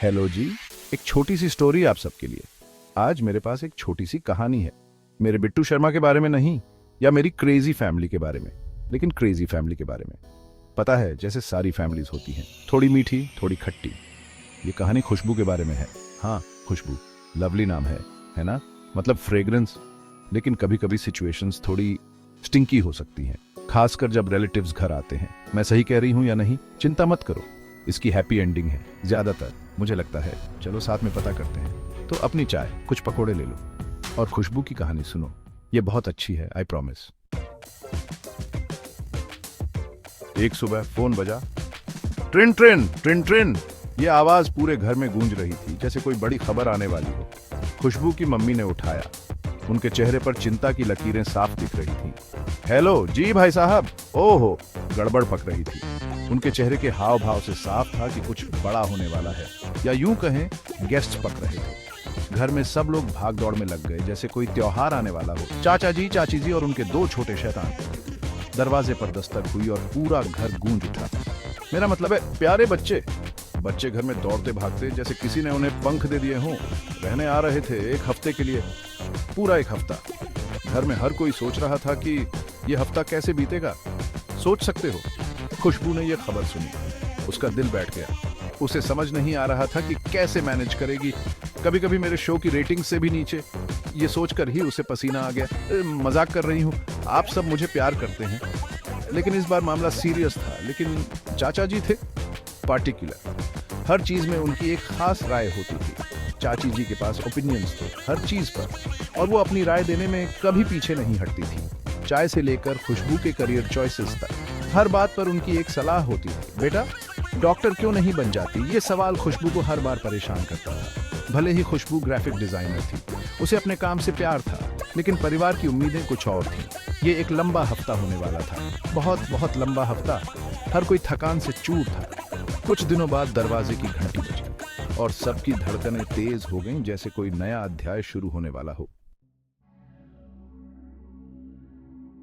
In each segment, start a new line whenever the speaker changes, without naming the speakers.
Hello जी। एक छोटी सी story आप सबके लिए। आज मेरे पास एक छोटी सी कहानी है, मेरे बिट्टू शर्मा के बारे में नहीं, या मेरी क्रेजी फैमिली के बारे में, लेकिन क्रेजी फैमिली के बारे में। पता है, जैसे सारी फैमिलीज होती हैं, थोड़ी मीठी थोड़ी खट्टी। ये कहानी खुशबू के बारे में है। हाँ, खुशबू, लवली नाम है ना, मतलब फ्रेग्रेंस। लेकिन कभी कभी सिचुएशंस थोड़ी स्टिंकी हो सकती हैं, खासकर जब रिलेटिव्स घर आते हैं। मैं सही कह रही हूं या नहीं, चिंता मत करो, इसकी हैप्पी एंडिंग है ज्यादातर, मुझे लगता है। चलो साथ में पता करते हैं। तो अपनी चाय, कुछ पकोड़े ले लो और खुशबू की कहानी सुनो। ये बहुत अच्छी है, आई प्रॉमिस। एक सुबह फोन बजा। ट्रिन ट्रिन ट्रिन ट्रिन, ये आवाज पूरे घर में गूंज रही थी, जैसे कोई बड़ी खबर आने वाली हो। खुशबू की मम्मी ने उठाया। उनके चेहरे पर चिंता की लकीरें साफ दिख रही थीं। हेलो जी भाई साहब। ओहो, गड़बड़ पक रही थी। उनके चेहरे के हाव भाव से साफ था कि कुछ बड़ा होने वाला है, या यूं कहें गेस्ट्स पक रहे थे। घर में सब लोग भाग दौड़ में लग गए, जैसे कोई त्योहार आने वाला हो। चाचा जी, चाची जी और उनके दो छोटे शैतान। दरवाजे पर दस्तक हुई और पूरा घर गूंज उठा। मेरा मतलब है प्यारे बच्चे। बच्चे घर में दौड़ते भागते, जैसे किसी ने उन्हें पंख दे दिए हों। रहने आ रहे थे एक हफ्ते के लिए, पूरा एक हफ्ता। घर में हर कोई सोच रहा था कि ये हफ्ता कैसे बीतेगा। सोच सकते हो। खुशबू ने यह खबर सुनी, उसका दिल बैठ गया। उसे समझ नहीं आ रहा था कि कैसे मैनेज करेगी। कभी कभी मेरे शो की रेटिंग से भी नीचे। ये सोचकर ही उसे पसीना आ गया। मजाक कर रही हूँ, आप सब मुझे प्यार करते हैं। लेकिन इस बार मामला सीरियस था। लेकिन चाचा जी थे पार्टिकुलर, हर चीज में उनकी एक खास राय होती थी। चाची जी के पास ओपिनियंस थे हर चीज पर, और वो अपनी राय देने में कभी पीछे नहीं हटती थी। चाय से लेकर खुशबू के करियर चॉइसेस तक, हर बात पर उनकी एक सलाह होती थी। बेटा, डॉक्टर क्यों नहीं बन जाती? ये सवाल खुशबू को हर बार परेशान करता था। भले ही खुशबू ग्राफिक डिजाइनर थी, उसे अपने काम से प्यार था, लेकिन परिवार की उम्मीदें कुछ और थीं। ये एक लंबा हफ्ता होने वाला था, बहुत बहुत लंबा हफ्ता। हर कोई थकान से चूर था। कुछ दिनों बाद दरवाजे की घंटी बजी और सबकी धड़कनें तेज हो गईं, जैसे कोई नया अध्याय शुरू होने वाला हो।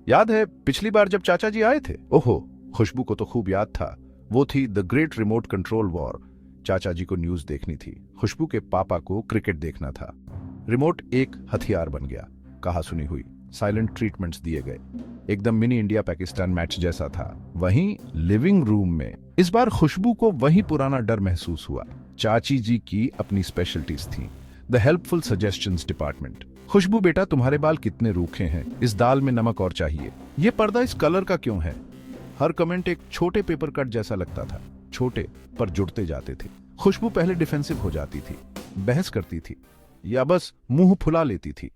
याद है पिछली बार जब चाचा जी आए थे? ओहो, खुशबू को तो खूब याद था। वो थी the great remote control war. चाचा जी को न्यूज देखनी थी, खुशबू के पापा को क्रिकेट देखना था। रिमोट एक हथियार बन गया। कहा सुनी हुई, साइलेंट ट्रीटमेंट्स दिए गए। एकदम मिनी इंडिया पाकिस्तान मैच जैसा था। वहीं लिविंग रूम में इस बार खुशबू को वही पुराना डर महसूस हुआ। चाची जी की अपनी स्पेशलिटीज थी, द हेल्पफुल सजेशंस डिपार्टमेंट। खुशबू बेटा, तुम्हारे बाल कितने रूखे हैं, इस दाल में नमक और चाहिए। ये पर्दा इस कलर का क्यों है? हर कमेंट एक छोटे पेपर कट जैसा लगता था, छोटे पर जुड़ते जाते थे। खुशबू पहले डिफेंसिव हो जाती थी, बहस करती थी, या बस मुंह फुला लेती थी।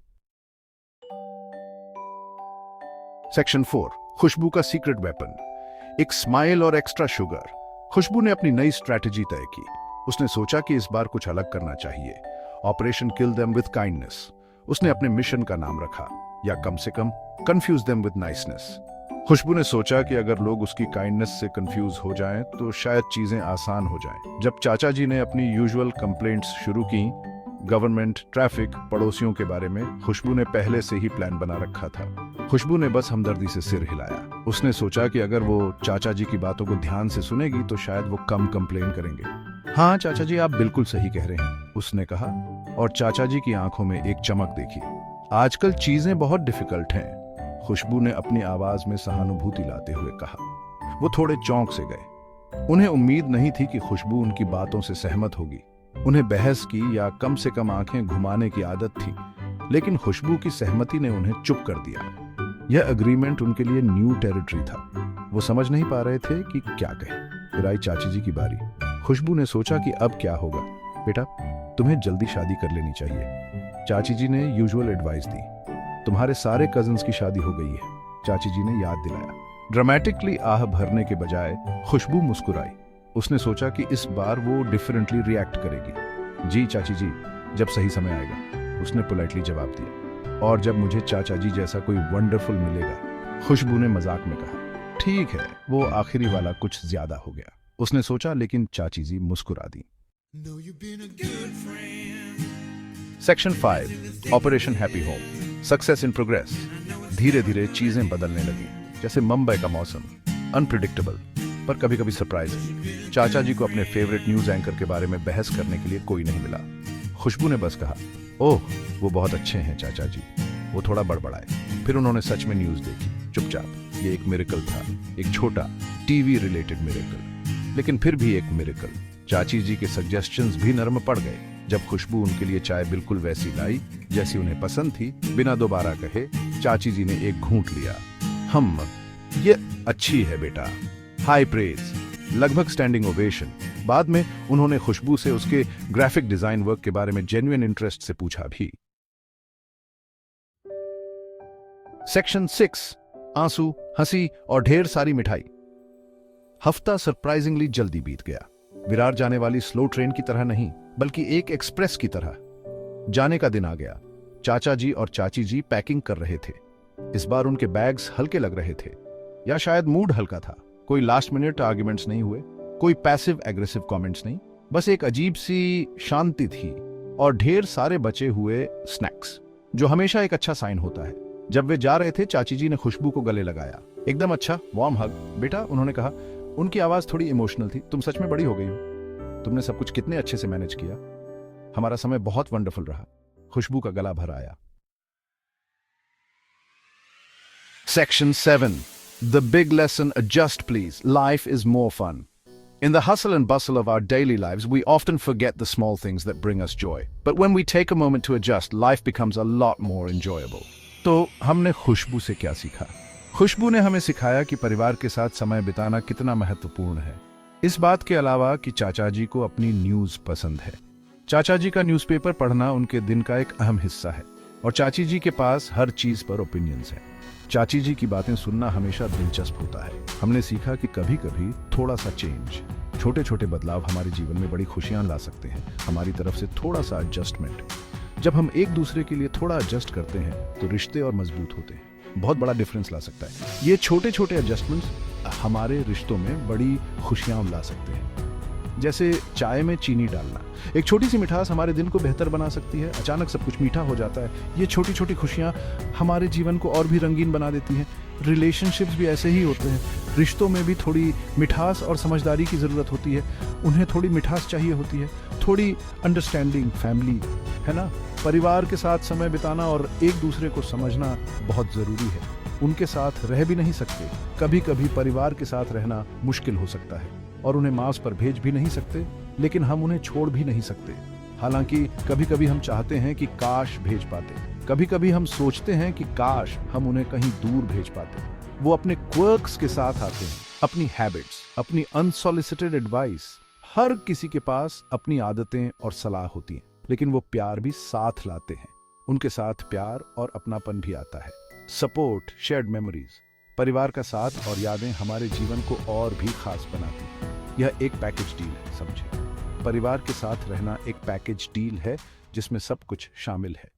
सेक्शन 4, खुशबू का सीक्रेट वेपन, एक स्माइल और एक्स्ट्रा शुगर। खुशबू ने अपनी नई स्ट्रैटेजी तय की। उसने सोचा कि इस बार कुछ अलग करना चाहिए। Operation kill them with kindness उसने अपने मिशन का नाम रखा, या कम से कम कंफ्यूज देम विद नाइसनेस। खुशबू ने सोचा कि अगर लोग उसकी काइंडनेस से कंफ्यूज हो जाएं तो शायद चीजें आसान हो जाएं। जब चाचा जी ने अपनी यूजुअल कंप्लेंट्स शुरू की, गवर्नमेंट, ट्रैफिक, पड़ोसियों के बारे में, खुशबू ने पहले से ही प्लान बना रखा था। खुशबू ने बस हमदर्दी से सिर हिलाया। उसने सोचा कि अगर वो चाचा जी की बातों को ध्यान से सुनेगी तो शायद वो कम कंप्लेन करेंगे। हाँ चाचा जी, आप बिल्कुल सही कह रहे हैं, उसने कहा, और चाचा जी की आंखों में एक चमक देखी। आजकल चीजें बहुत डिफिकल्ट हैं, खुशबू ने अपनी आवाज में सहानुभूति लाते हुए कहा। वो थोड़े चौंक से गए। उन्हें उम्मीद नहीं थी कि खुशबू उनकी बातों से सहमत होगी। उन्हें बहस की या कम से कम आंखें घुमाने की आदत थी, लेकिन खुशबू की सहमति ने उन्हें चुप कर दिया। यह अग्रीमेंट उनके लिए न्यू टेरिटरी था। वो समझ नहीं पा रहे थे कि क्या कहें। फिर आई चाची जी की बारी। खुशबू ने सोचा कि अब क्या होगा। बेटा, तुम्हें जल्दी शादी कर लेनी चाहिए। चाची जी ने यूजुअल एडवाइस दी। तुम्हारे सारे कजिन्स की शादी हो गई है, चाची जी ने याद दिलाया। ड्रामेटिकली आह भरने के बजाय खुशबू मुस्कुराई। उसने सोचा कि इस बार वो डिफरेंटली रिएक्ट करेगी। जी चाची जी, जब सही समय आएगा, उसने पोलाइटली जवाब दिया। और जब मुझे चाचा जी जैसा कोई वंडरफुल मिलेगा, खुशबू ने मजाक में कहा। ठीक है, वो आखिरी वाला कुछ ज्यादा हो गया, उसने सोचा, लेकिन चाची जी मुस्कुरा दी। Section 5, operation happy home, success in progress. धीरे धीरे चीजें बदलने लगी, जैसे मुंबई का मौसम, अनप्रिडिक्टेबल, पर कभी कभी सरप्राइजिंग। चाचा जी को अपने फेवरेट न्यूज एंकर के बारे में बहस करने के लिए कोई नहीं मिला। खुशबू ने बस कहा, ओह वो बहुत अच्छे हैं चाचा जी। वो थोड़ा बड़बड़ाए, फिर उन्होंने सच में न्यूज देखी चुपचाप। ये एक मिरेकल था, एक छोटा टीवी रिलेटेड मिरेकल, लेकिन फिर भी एक मिरेकल। चाची जी के सजेशंस भी नर्म पड़ गए। जब खुशबू उनके लिए चाय बिल्कुल वैसी लाई जैसी उन्हें पसंद थी, बिना दोबारा कहे चाची जी ने एक घूंट लिया। ये अच्छी है बेटा, हाई प्रेज, लगभग स्टैंडिंग ओवेशन। बाद में उन्होंने खुशबू से उसके ग्राफिक डिजाइन वर्क के बारे में जेन्युइन इंटरेस्ट से पूछा भी। सेक्शन 6, आंसू, हंसी और ढेर सारी मिठाई। हफ्ता सरप्राइजिंगली जल्दी बीत गया। विरार जाने वाली स्लो ट्रेन की तरह नहीं, बल्कि एक एक्सप्रेस की तरह। जाने का दिन आ गया। चाचा जी और चाची जी पैकिंग कर रहे थे। इस बार उनके बैग्स हल्के लग रहे थे, या शायद मूड हल्का था। कोई लास्ट मिनट आर्ग्यूमेंट्स नहीं हुए, कोई पैसिव एग्रेसिव कमेंट्स नहीं, बस एक अजीब सी शांति थी और ढेर सारे बचे हुए स्नैक्स, जो हमेशा एक अच्छा साइन होता है। जब वे जा रहे थे, चाची जी ने खुशबू को गले लगाया। एकदम अच्छा वार्म हग बेटा, उन्होंने कहा। उनकी आवाज थोड़ी इमोशनल थी। तुम सच में बड़ी हो गई हो। तुमने सब कुछ कितने अच्छे से मैनेज किया। हमारा समय बहुत वंडरफुल रहा। खुशबू का गला भर आया। Section 7. The big lesson, adjust please. Life is more fun. In the hustle and bustle of our daily lives, we often forget the small things that bring us joy. But when we take a moment to adjust, life becomes a lot more enjoyable. तो हमने खुशबू से क्या सीखा? खुशबू ने हमें सिखाया कि परिवार के साथ समय बिताना कितना महत्वपूर्ण है। इस बात के अलावा कि चाचा जी को अपनी न्यूज पसंद है। चाचा जी का न्यूज़पेपर पढ़ना उनके दिन का एक अहम हिस्सा है, और चाची जी के पास हर चीज पर ओपिनियंस है। चाची जी की बातें सुनना हमेशा दिलचस्प होता है। हमने सीखा कि कभी कभी थोड़ा सा चेंज, छोटे छोटे बदलाव हमारे जीवन में बड़ी खुशियां ला सकते हैं। हमारी तरफ से थोड़ा सा एडजस्टमेंट। जब हम एक दूसरे के लिए थोड़ा एडजस्ट करते हैं तो रिश्ते और मजबूत होते हैं। बहुत बड़ा डिफरेंस ला सकता है। ये छोटे छोटे एडजस्टमेंट्स हमारे रिश्तों में बड़ी खुशियां ला सकते हैं। जैसे चाय में चीनी डालना, एक छोटी सी मिठास हमारे दिन को बेहतर बना सकती है। अचानक सब कुछ मीठा हो जाता है। ये छोटी छोटी खुशियां हमारे जीवन को और भी रंगीन बना देती हैं। रिलेशनशिप्स भी ऐसे ही होते हैं। रिश्तों में भी थोड़ी मिठास और समझदारी की ज़रूरत होती है। उन्हें थोड़ी मिठास चाहिए होती है, थोड़ी अंडरस्टैंडिंग, फैमिली, है ना। परिवार के साथ समय बिताना और एक दूसरे को समझना बहुत ज़रूरी है। उनके साथ रह भी नहीं सकते। कभी कभी परिवार के साथ रहना मुश्किल हो सकता है और उन्हें मार्स पर भेज भी नहीं सकते, लेकिन हम उन्हें छोड़ भी नहीं सकते। हालांकि कभी कभी हम चाहते हैं कि काश भेज पाते। कभी कभी हम सोचते हैं कि काश हम उन्हें कहीं दूर भेज पाते। वो अपने क्वर्क्स के साथ आते हैं, अपनी हैबिट्स, अपनी अनसॉलिसिटेड एडवाइस। हर किसी के पास अपनी आदतें और सलाह होती हैं, लेकिन वो प्यार भी साथ लाते हैं। उनके साथ प्यार और अपनापन भी आता है। सपोर्ट, शेयर्ड मेमोरीज, परिवार का साथ और यादें हमारे जीवन को और भी खास बनाती हैं। यह एक पैकेज डील है, समझे। परिवार के साथ रहना एक पैकेज डील है जिसमें सब कुछ शामिल है।